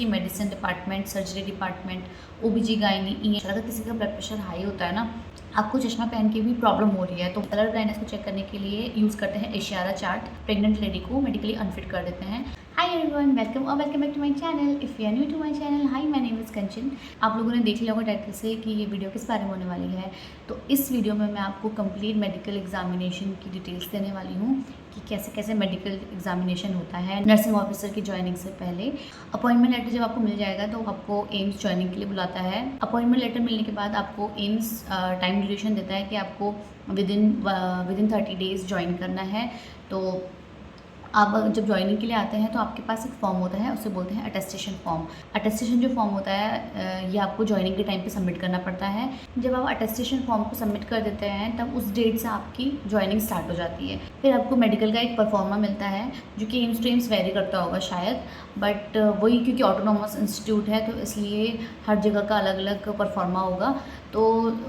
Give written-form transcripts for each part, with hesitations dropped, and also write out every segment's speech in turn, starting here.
कि medicine department, surgery department, OBG gynae, E. अगर किसी का ब्लड प्रेशर हाई होता है ना, आपको चश्मा पहन के भी प्रॉब्लम हो रही है, तो कलर ब्लाइंडनेस को चेक करने के लिए यूज़ करते हैं इशारा चार्ट। प्रेग्नेंट लेडी को मेडिकली अनफिट कर देते हैं। हाय एवरीवन, वेलकम और welcome back to my channel. If you are new to my channel, hi my name is Kanchan. आप लोगों ने देख लिया होगा टाइटल से कि ये वीडियो किस बारे में होने वाली है। तो इस वीडियो में मैं आपको कंप्लीट मेडिकल एग्जामिनेशन की डिटेल्स देने वाली हूँ कि कैसे कैसे मेडिकल एग्जामिनेशन होता है नर्सिंग ऑफिसर की ज्वाइनिंग से पहले। अपॉइंटमेंट लेटर जब आपको मिल जाएगा तो आपको एम्स ज्वाइनिंग के लिए बुलाता है। अपॉइंटमेंट लेटर मिलने के बाद आपको एम्स टाइम ड्यूरेशन देता है कि आपको विद इन 30 डेज़ ज्वाइन करना है। तो आप जब ज्वाइनिंग के लिए आते हैं तो आपके पास एक फॉर्म होता है, उसे बोलते हैं अटेस्टेशन फॉर्म। अटेस्टेशन जो फॉर्म होता है ये आपको ज्वाइनिंग के टाइम पे सबमिट करना पड़ता है। जब आप अटेस्टेशन फॉर्म को सबमिट कर देते हैं तब उस डेट से आपकी ज्वाइनिंग स्टार्ट हो जाती है। फिर आपको मेडिकल का एक परफॉर्मा मिलता है जो कि एम्स टू एम्स वेरी करता होगा शायद, बट वही क्योंकि ऑटोनोमस इंस्टीट्यूट है तो इसलिए हर जगह का अलग अलग परफॉर्मा होगा। तो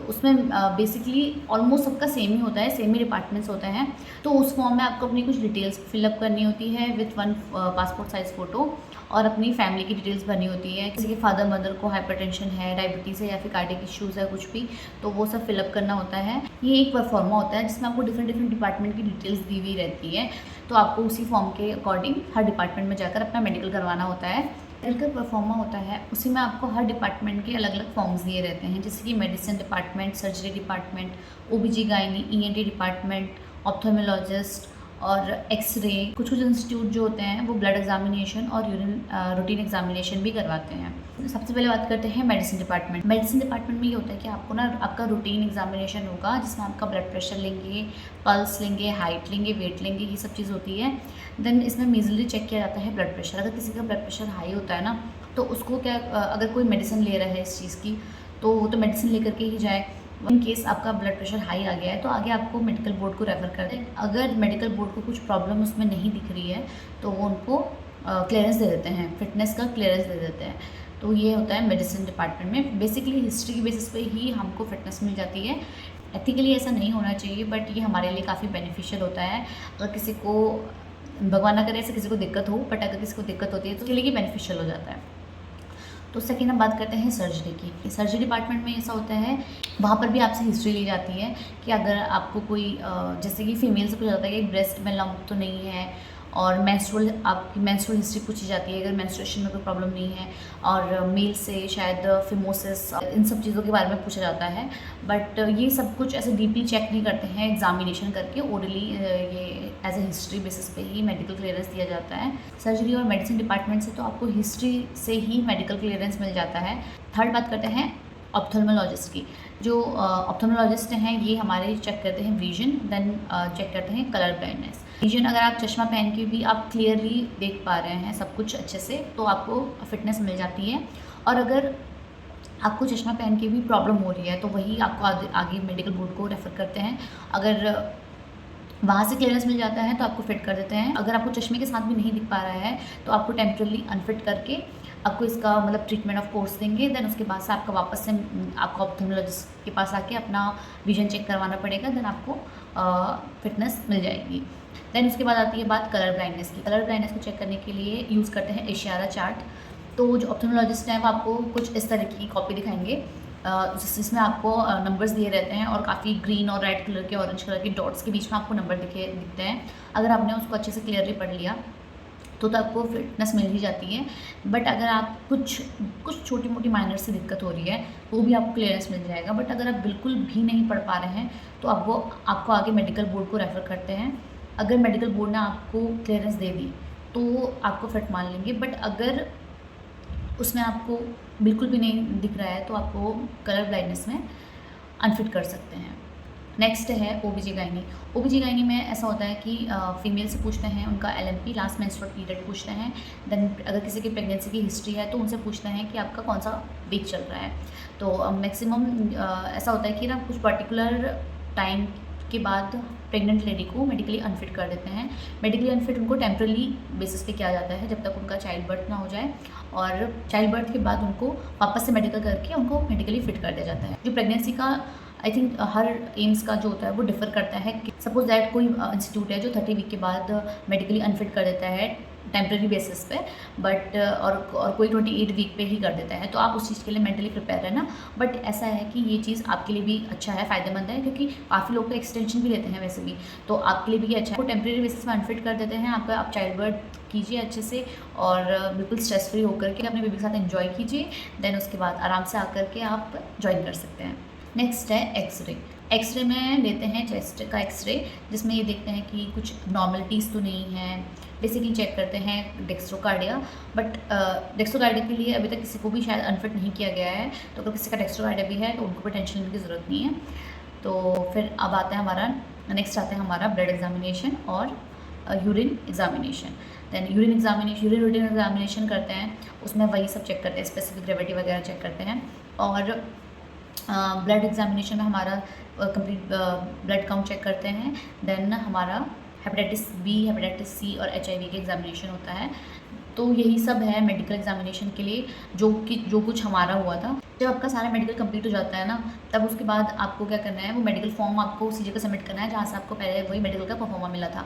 उसमें बेसिकली ऑलमोस्ट सबका सेम ही होता है, सेम ही डिपार्टमेंट्स होते हैं। तो उस फॉर्म में आपको अपनी कुछ डिटेल्स फिलअप करनी होती है with one passport size photo, और अपनी फैमिली की डिटेल्स भरनी होती है। किसी के फादर मदर को हाइपरटेंशन है, डायबिटीज़ है या फिर कार्डियक इश्यूज़ है कुछ भी, तो वो सब फिलअप करना होता है। ये एक परफॉर्मा होता है जिसमें आपको डिफरेंट डिपार्टमेंट की डिटेल्स दी हुई रहती है। तो आपको उसी फॉर्म के अकॉर्डिंग हर डिपार्टमेंट में जाकर अपना मेडिकल करवाना होता है। मेडिकल परफॉर्मा होता है उसी में आपको हर डिपार्टमेंट के अलग अलग फॉर्म्स दिए रहते हैं, जैसे कि medicine department, surgery department, OBG gynae, ENT department, ophthalmologist और एक्सरे। कुछ कुछ इंस्टीट्यूट जो होते हैं वो ब्लड एग्जामिनेशन और यूरिन रूटीन एग्जामिनेशन भी करवाते हैं। सबसे पहले बात करते हैं मेडिसिन डिपार्टमेंट। मेडिसिन डिपार्टमेंट में ये होता है कि आपको ना आपका रूटीन एग्जामिनेशन होगा जिसमें आपका ब्लड प्रेशर लेंगे, पल्स लेंगे, हाइट लेंगे, वेट लेंगे, ये सब चीज़ होती है। देन इसमें मेजरली चेक किया जाता है ब्लड प्रेशर। अगर किसी का ब्लड प्रेशर हाई होता है ना तो उसको क्या अगर कोई मेडिसिन ले रहा है इस चीज़ की तो वो तो मेडिसिन लेकर के ही जाए। इन केस आपका ब्लड प्रेशर हाई आ गया है तो आगे आपको मेडिकल बोर्ड को रेफ़र कर दें। अगर मेडिकल बोर्ड को कुछ प्रॉब्लम उसमें नहीं दिख रही है तो वो उनको क्लियरेंस दे देते हैं, फिटनेस का क्लियरेंस दे देते हैं। तो ये होता है मेडिसिन डिपार्टमेंट में। बेसिकली हिस्ट्री की बेसिस पे ही हमको फिटनेस मिल जाती है। एथिकली ऐसा नहीं होना चाहिए बट ये हमारे लिए काफ़ी बेनिफिशियल होता है। अगर किसी को, भगवान ना करे ऐसे किसी को दिक्कत हो, बट अगर किसी को दिक्कत होती है तो उसके लिए ये बेनिफिशियल हो जाता है। तो सेकेंड हम बात करते हैं सर्जरी की। सर्जरी डिपार्टमेंट में ऐसा होता है, वहाँ पर भी आपसे हिस्ट्री ली जाती है कि अगर आपको कोई जैसे कि फीमेल से पूछा जाता है कि ब्रेस्ट में लंप तो नहीं है, और आपकी मेंस्ट्रुअल हिस्ट्री पूछी जाती है अगर मेंस्ट्रुएशन में कोई प्रॉब्लम नहीं है, और मेल से शायद फिमोसिस, इन सब चीज़ों के बारे में पूछा जाता है। बट ये सब कुछ ऐसे डीपली चेक नहीं करते हैं एग्जामिनेशन करके, ओरली ये एज ए हिस्ट्री बेसिस पे ही मेडिकल क्लियरेंस दिया जाता है। सर्जरी और मेडिसिन डिपार्टमेंट से तो आपको हिस्ट्री से ही मेडिकल क्लियरेंस मिल जाता है। थर्ड बात करते हैं ऑप्थेल्मोलॉजिस्ट की। जो ऑप्थेल्मोलॉजिस्ट हैं ये हमारे चेक करते हैं विजन, देन चेक करते हैं कलर ब्लाइंडनेस। विजन, अगर आप चश्मा पहन के भी आप क्लियरली देख पा रहे हैं सब कुछ अच्छे से तो आपको फिटनेस मिल जाती है। और अगर आपको चश्मा पहन के भी प्रॉब्लम हो रही है तो वही आपको आगे मेडिकल बोर्ड को रेफ़र करते हैं। अगर वहाँ से क्लियरेंस मिल जाता है तो आपको फिट कर देते हैं। अगर आपको चश्मे के साथ भी नहीं दिख पा रहा है तो आपको टेम्परली अनफिट करके आपको इसका मतलब ट्रीटमेंट ऑफ कोर्स देंगे। देन उसके बाद से आपका वापस से आपको ऑप्थेल्मोलॉजिस्ट के पास आके अपना विजन चेक करवाना पड़ेगा। देन आपको फिटनेस मिल जाएगी। देन उसके बाद आती है बात कलर ब्लाइंडनेस की। कलर ब्लाइंडनेस को चेक करने के लिए यूज़ करते हैं इशारा चार्ट। तो जो ऑप्थेल्मोलॉजिस्ट हैं वो आपको कुछ इस तरह की कॉपी दिखाएंगे जिसमें आपको नंबर्स दिए रहते हैं और काफ़ी ग्रीन और रेड कलर के, ऑरेंज कलर के डॉट्स के बीच में आपको नंबर दिखते हैं। अगर आपने उसको अच्छे से क्लियरली पढ़ लिया तो आपको फिटनेस मिल ही जाती है। बट अगर आप कुछ छोटी मोटी माइनर से दिक्कत हो रही है तो भी आपको क्लियरेंस मिल जाएगा। बट अगर आप बिल्कुल भी नहीं पढ़ पा रहे हैं तो आपको आगे मेडिकल बोर्ड को रेफ़र करते हैं। अगर मेडिकल बोर्ड ने आपको क्लियरेंस दे दी तो आपको फिट मान लेंगे। बट अगर उसमें आपको बिल्कुल भी नहीं दिख रहा है तो आपको कलर ब्लाइंडनेस में अनफिट कर सकते हैं। नेक्स्ट है ओबीजी गायनी। ओबीजी गायनी में ऐसा होता है कि फीमेल से पूछते हैं उनका एलएमपी, लास्ट मेंस्ट्रुअल पीरियड पूछते हैं। देन अगर किसी की प्रेगनेंसी की हिस्ट्री है तो उनसे पूछते हैं कि आपका कौन सा वीक चल रहा है। तो मैक्सिमम ऐसा होता है कि ना कुछ पर्टिकुलर टाइम के बाद प्रेग्नेंट लेडी को मेडिकली अनफिट कर देते हैं। मेडिकली अनफिट उनको टेम्परली बेसिस पे किया जाता है जब तक उनका चाइल्ड बर्थ ना हो जाए, और चाइल्ड बर्थ के बाद उनको वापस से मेडिकल करके उनको मेडिकली फिट कर दिया जाता है। जो प्रेगनेंसी का आई थिंक हर एम्स का जो होता है वो डिफ़र करता है। सपोज दैट कोई इंस्टीट्यूट है जो 30 वीक के बाद मेडिकली अनफिट कर देता है टेम्प्रेरी बेसिस पे, बट और कोई 28 वीक पे ही कर देता है, तो आप उस चीज़ के लिए मेंटली प्रिपेयर रहना। बट ऐसा है कि ये चीज़ आपके लिए भी अच्छा है, फ़ायदेमंद है, क्योंकि काफ़ी लोग तो एक्सटेंशन भी लेते हैं वैसे भी, तो आपके लिए भी ये अच्छा है। वो टेम्प्रेरी बेसिस में अनफिट कर देते हैं आपका, आप चाइल्ड बर्थ कीजिए अच्छे से और बिल्कुल स्ट्रेस फ्री होकर के अपने बेबी के साथ एंजॉय कीजिए। देन उसके बाद आराम से आकर के आप ज्वाइन कर सकते हैं। नेक्स्ट है एक्सरे। एक्सरे में लेते हैं चेस्ट का एक्सरे, जिसमें ये देखते हैं कि कुछ नॉर्मलिटीज़ तो नहीं है। बेसिकली चेक करते हैं डेक्स्ट्रोकार्डिया, बट डेक्स्ट्रोकार्डिया के लिए अभी तक किसी को भी शायद अनफिट नहीं किया गया है, तो अगर किसी का डेक्स्ट्रोकार्डिया भी है तो उनको भी टेंशन लेने की ज़रूरत नहीं है। तो फिर अब आता है हमारा नेक्स्ट आता है हमारा ब्लड एग्जामिनेशन और urine examination. Then urine routine examination करते हैं, उसमें वही सब चेक करते हैं, स्पेसिफिक ग्रेविटी वगैरह चेक करते हैं। और ब्लड एग्जामिनेशन में हमारा कंप्लीट ब्लड काउंट चेक करते हैं। देन हमारा हेपेटाइटिस बी, हेपेटाइटिस सी और HIV के एग्जामिनेशन होता है। तो यही सब है मेडिकल एग्जामिनेशन के लिए, जो कुछ हमारा हुआ था। जब आपका सारा मेडिकल कंप्लीट हो जाता है ना, तब उसके बाद आपको क्या करना है, वो मेडिकल फॉर्म आपको उसी जगह सबमिट करना है जहाँ से आपको पहले वही मेडिकल का परफॉर्मा मिला था।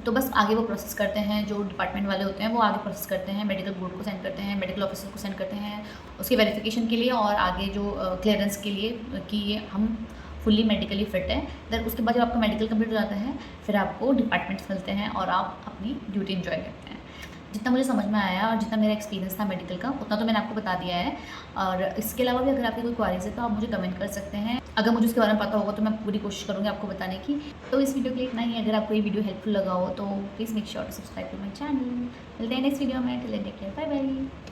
तो बस आगे वो प्रोसेस करते हैं, जो डिपार्टमेंट वाले होते हैं वो आगे प्रोसेस करते हैं, मेडिकल बोर्ड को सेंड करते हैं, मेडिकल ऑफिसर को सेंड करते हैं उसकी वेरिफिकेशन के लिए और आगे जो क्लियरेंस के लिए कि ये हम फुल्ली मेडिकली फिट है। देन उसके बाद जब आपका मेडिकल कंप्लीट हो जाता है, फिर आपको डिपार्टमेंट्स मिलते हैं और आप अपनी ड्यूटी इन्जॉय करते हैं। जितना मुझे समझ में आया और जितना मेरा एक्सपीरियंस था मेडिकल का, उतना तो मैंने आपको बता दिया है। और इसके अलावा भी अगर आपकी कोई क्वारीज है तो आप मुझे कमेंट कर सकते हैं। अगर मुझे उसके बारे में पता होगा तो मैं पूरी कोशिश करूँगी आपको बताने की। तो इस वीडियो के लिए इतना ही। अगर आपको ये वीडियो हेल्पफुल लगा हो तो please make sure to subscribe to my channel. मिलते हैं नेक्स्ट वीडियो में। Till then take care, bye bye.